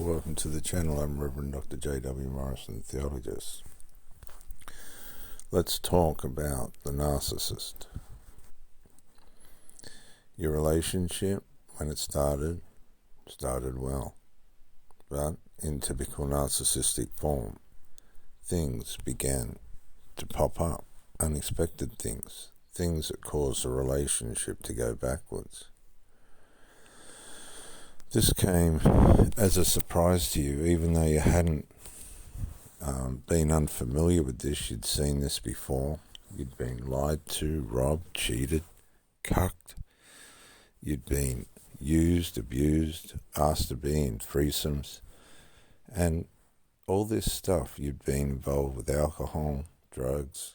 Welcome to the channel. I'm Reverend Dr. J.W. Morrison, theologist. Let's talk about the narcissist. Your relationship, when it started well. But in typical narcissistic form, things began to pop up, unexpected things that cause a relationship to go backwards. This came as a surprise to you, even though you hadn't been unfamiliar with this. You'd seen this before. You'd been lied to, robbed, cheated, cucked. You'd been used, abused, asked to be in threesomes, and all this stuff. You'd been involved with alcohol, drugs,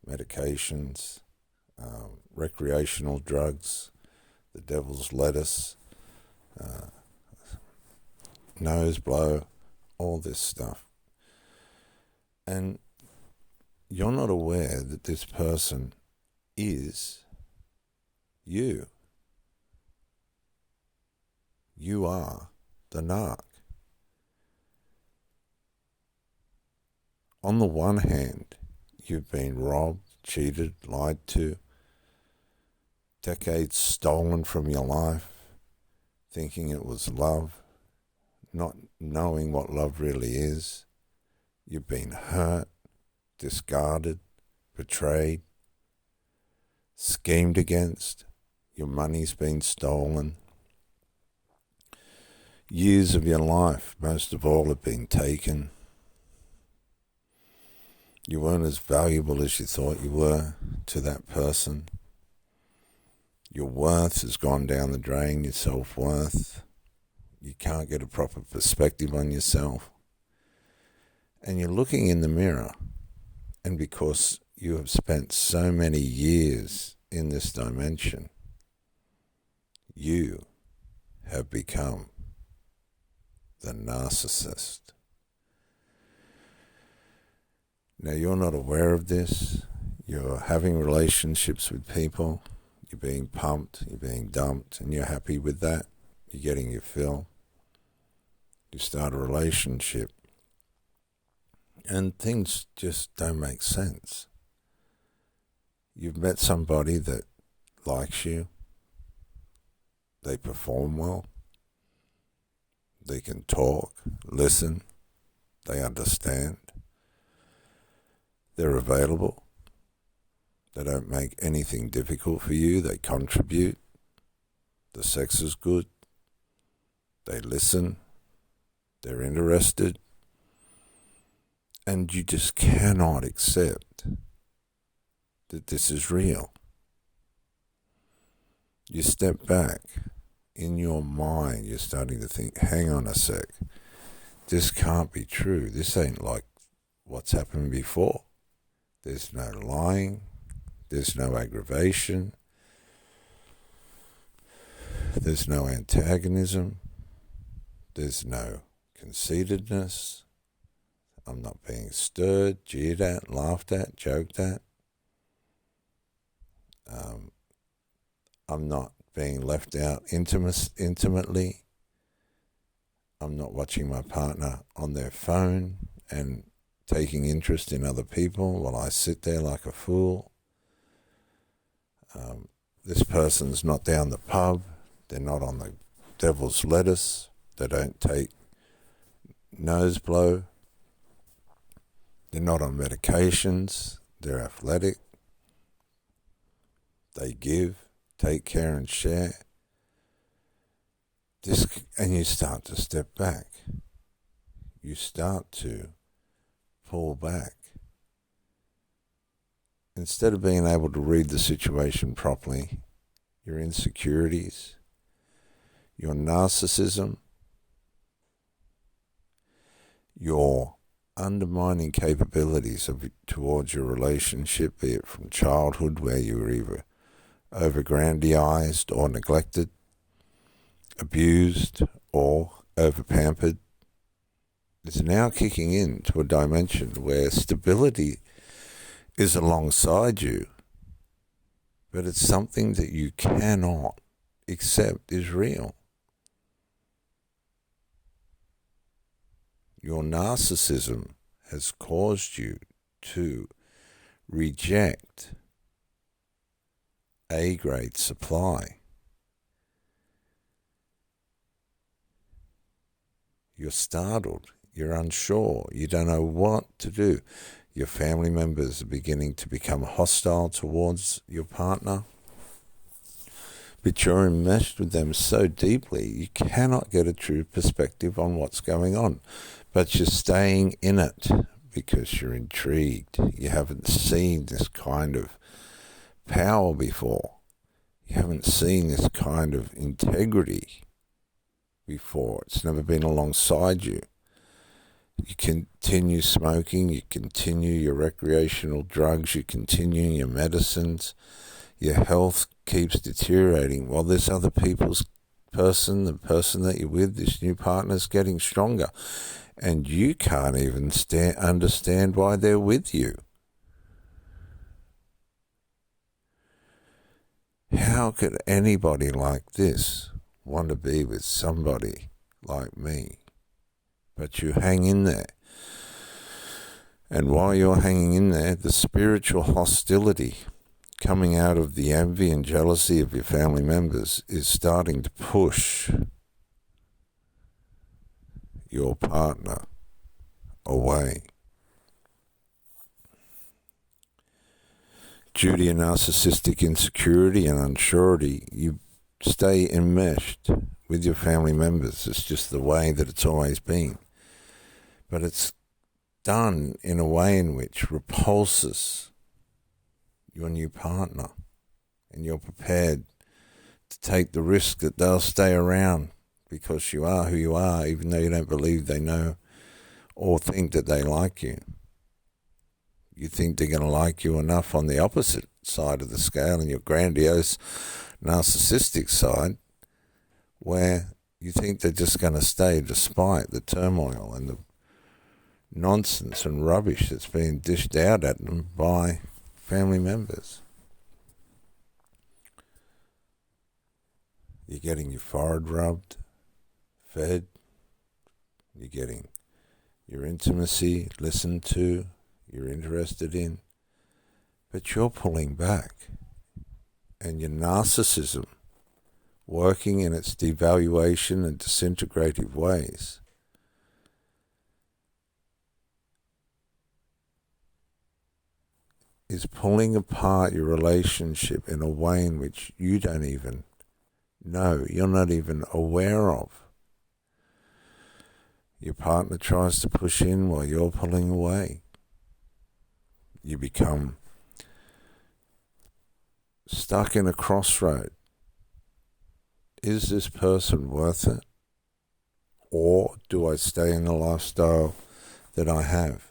medications, recreational drugs, the devil's lettuce, nose blow, all this stuff. And you're not aware that this person is you. You are the narc. On the one hand, you've been robbed, cheated, lied to, decades stolen from your life, thinking it was love, not knowing what love really is. You've been hurt, discarded, betrayed, schemed against. Your money's been stolen. Years of your life, most of all, have been taken. You weren't as valuable as you thought you were to that person. Your worth has gone down the drain, your self-worth. You can't get a proper perspective on yourself. And you're looking in the mirror, and because you have spent so many years in this dimension, you have become the narcissist. Now, you're not aware of this. You're having relationships with people. You're being pumped, you're being dumped, and you're happy with that. You're getting your fill. You start a relationship, and things just don't make sense. You've met somebody that likes you. They perform well. They can talk, listen. They understand. They're available. They don't make anything difficult for you. They contribute. The sex is good. They listen. They're interested. And you just cannot accept that this is real. You step back. In your mind, you're starting to think, hang on a sec. This can't be true. This ain't like what's happened before. There's no lying. There's no aggravation. There's no antagonism. There's no conceitedness. I'm not being stirred, jeered at, laughed at, joked at. I'm not being left out intimately. I'm not watching my partner on their phone and taking interest in other people while I sit there like a fool. This person's not down the pub. They're not on the devil's lettuce. They don't take nose blow. They're not on medications. They're athletic. They give, take care and share. And you start to step back. You start to pull back. Instead of being able to read the situation properly, your insecurities, your narcissism, your undermining capabilities towards your relationship, be it from childhood where you were either over-grandized or neglected, abused or over-pampered, is now kicking into a dimension where stability is alongside you, but it's something that you cannot accept is real. Your narcissism has caused you to reject A-grade supply. You're startled. You're unsure. You don't know what to do. Your family members are beginning to become hostile towards your partner. But you're enmeshed with them so deeply, you cannot get a true perspective on what's going on. But you're staying in it because you're intrigued. You haven't seen this kind of power before. You haven't seen this kind of integrity before. It's never been alongside you. You continue smoking, you continue your recreational drugs, you continue your medicines, your health keeps deteriorating while this other the person that you're with, this new partner's getting stronger. And you can't even understand why they're with you. How could anybody like this want to be with somebody like me? But you hang in there. And while you're hanging in there, the spiritual hostility coming out of the envy and jealousy of your family members is starting to push your partner away. Due to your narcissistic insecurity and unsurety, you stay enmeshed with your family members. It's just the way that it's always been. But it's done in a way in which repulses your new partner, and you're prepared to take the risk that they'll stay around because you are who you are, even though you don't believe they know or think that they like you. You think they're going to like you enough on the opposite side of the scale, and your grandiose narcissistic side, where you think they're just going to stay despite the turmoil and the nonsense and rubbish that's being dished out at them by family members. You're getting your forehead rubbed, fed, you're getting your intimacy listened to, you're interested in, but you're pulling back. And your narcissism, working in its devaluation and disintegrative ways, is pulling apart your relationship in a way in which you don't even know, you're not even aware of. Your partner tries to push in while you're pulling away. You become stuck in a crossroad. Is this person worth it? Or do I stay in the lifestyle that I have?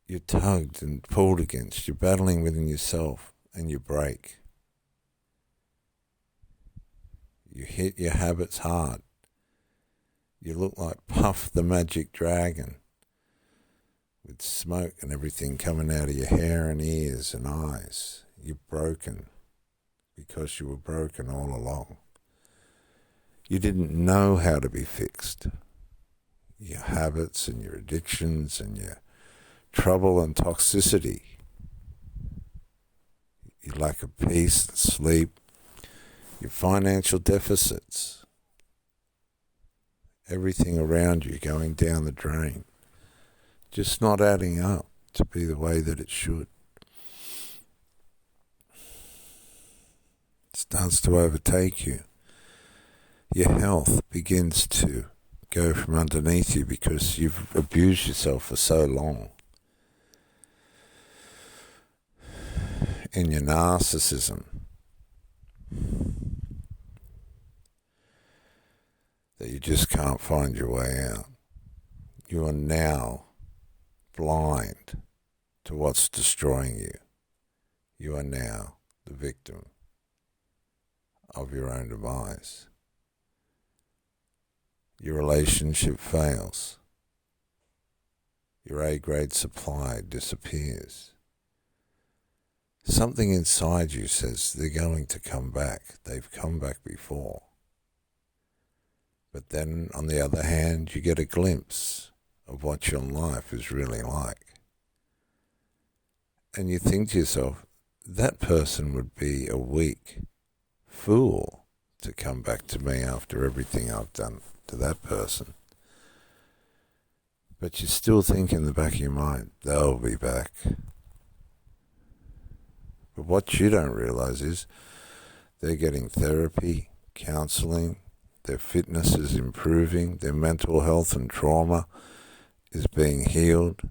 You're tugged and pulled against. You're battling within yourself, and you break. You hit your habits hard. You look like Puff the Magic Dragon, with smoke and everything coming out of your hair and ears and eyes. You're broken because you were broken all along. You didn't know how to be fixed. Your habits and your addictions and your trouble and toxicity, your lack of peace and sleep, your financial deficits, everything around you going down the drain, just not adding up to be the way that it should. It starts to overtake you. Your health begins to go from underneath you because you've abused yourself for so long. In your narcissism, that you just can't find your way out. You are now blind to what's destroying you. You are now the victim of your own demise. Your relationship fails. Your A-grade supply disappears. Something inside you says they're going to come back. They've come back before. But then, on the other hand, you get a glimpse of what your life is really like. And you think to yourself, that person would be a weak fool to come back to me after everything I've done to that person. But you still think in the back of your mind, they'll be back. But what you don't realize is they're getting therapy, counseling, their fitness is improving, their mental health and trauma is being healed,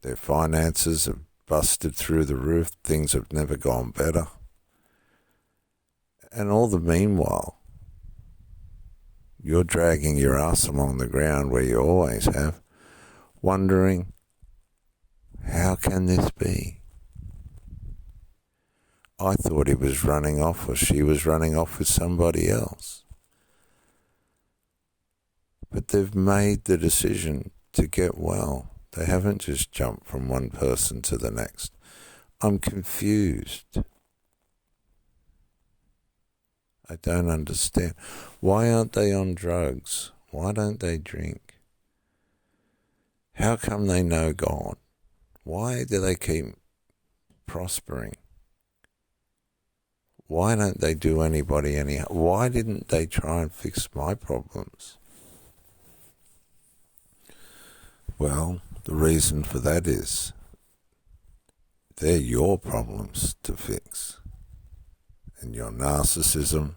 their finances have busted through the roof, things have never gone better. And all the meanwhile, you're dragging your ass along the ground where you always have, wondering, how can this be? I thought he was running off or she was running off with somebody else. But they've made the decision to get well. They haven't just jumped from one person to the next. I'm confused. I don't understand. Why aren't they on drugs? Why don't they drink? How come they know God? Why do they keep prospering? Why don't they do anybody any harm? Why didn't they try and fix my problems? Well, the reason for that is they're your problems to fix. And your narcissism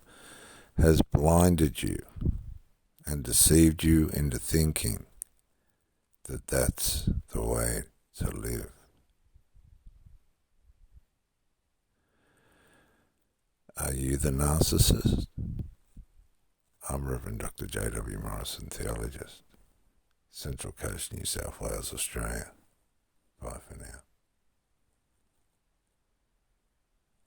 has blinded you and deceived you into thinking that that's the way to live. Are you the narcissist? I'm Reverend Dr. J.W. Morrison, theologist, Central Coast, New South Wales, Australia.